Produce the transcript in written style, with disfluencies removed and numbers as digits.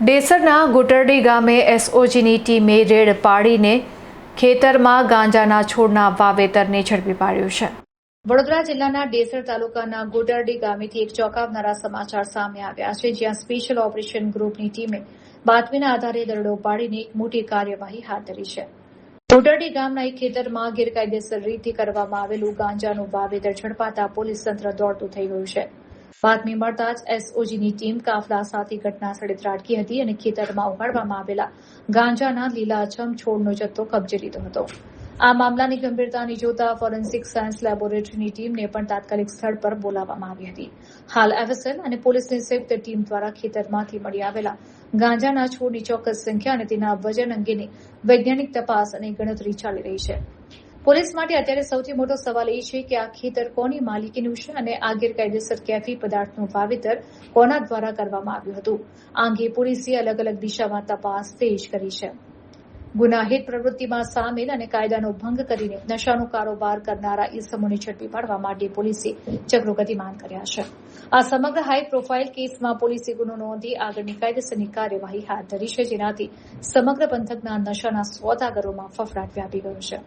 ડેસરના ગુટરડી ગામે એસઓજીની ટીમે રેડ પાડીને ખેતરમાં ગાંજાના છોડના વાવેતરને ઝડપી પાડ્યું છે. વડોદરા જિલ્લાના ડેસર તાલુકાના ગુટરડી ગામેથી એક ચોંકાવનારા સમાચાર સામે આવ્યા છે, જ્યાં સ્પેશિયલ ઓપરેશન ગ્રુપની ટીમે બાતમીના આધારે દરોડો પાડીને એક મોટી કાર્યવાહી હાથ ધરી છે. ગુટરડી ગામના એક ખેતરમાં ગેરકાયદેસર રીતે કરવામાં આવેલું ગાંજાનું વાવેતર ઝડપાતા પોલીસ તંત્ર દોડતું થઈ ગયું છે. બાતમી મળતા જ એસઓજીની ટીમ કાફલા સાથે ઘટનાસ્થળે ત્રાટકી હતી અને ખેતરમાં ઉગાડવામાં આવેલા ગાંજાના લીલાછમ છોડનો જથ્થો કબજે લીધો હતો. આ મામલાની ગંભીરતાને જોતા ફોરેન્સિક સાયન્સ લેબોરેટરીની ટીમને પણ તાત્કાલિક સ્થળ પર બોલાવવામાં આવી હતી. હાલ એફએસએલ અને પોલીસની સંયુક્ત ટીમ દ્વારા ખેતરમાંથી મળી આવેલા ગાંજાના છોડની ચોક્કસ સંખ્યા અને તેના વજન અંગેની વૈજ્ઞાનિક તપાસ અને ગણતરી ચાલી રહી છે. પોલીસ માટે અત્યારે સૌથી મોટો સવાલ એ છે કે આ ખેતર કોની માલિકીનું છે અને આ ગેરકાયદેસર કેફી પદાર્થનું વાવેતર કોના દ્વારા કરવામાં આવ્યું હતું. આ અંગે પોલીસે અલગ અલગ દિશામાં તપાસ તેજ કરી છે. ગુનાહિત પ્રવૃત્તિમાં સામેલ અને કાયદાનો ભંગ કરીને નશાનો કારોબાર કરનારા ઇસમોને ઝડપી પાડવા માટે પોલીસે ચક્રો ગતિમાન કર્યા છે. આ સમગ્ર હાઈ પ્રોફાઇલ કેસમાં પોલીસે ગુનો નોંધી આગળની કાયદેસરની કાર્યવાહી હાથ ધરી છે, જેનાથી સમગ્ર પંથકના નશાના સોદાગરોમાં ફફડાટ વ્યાપી ગયો છે.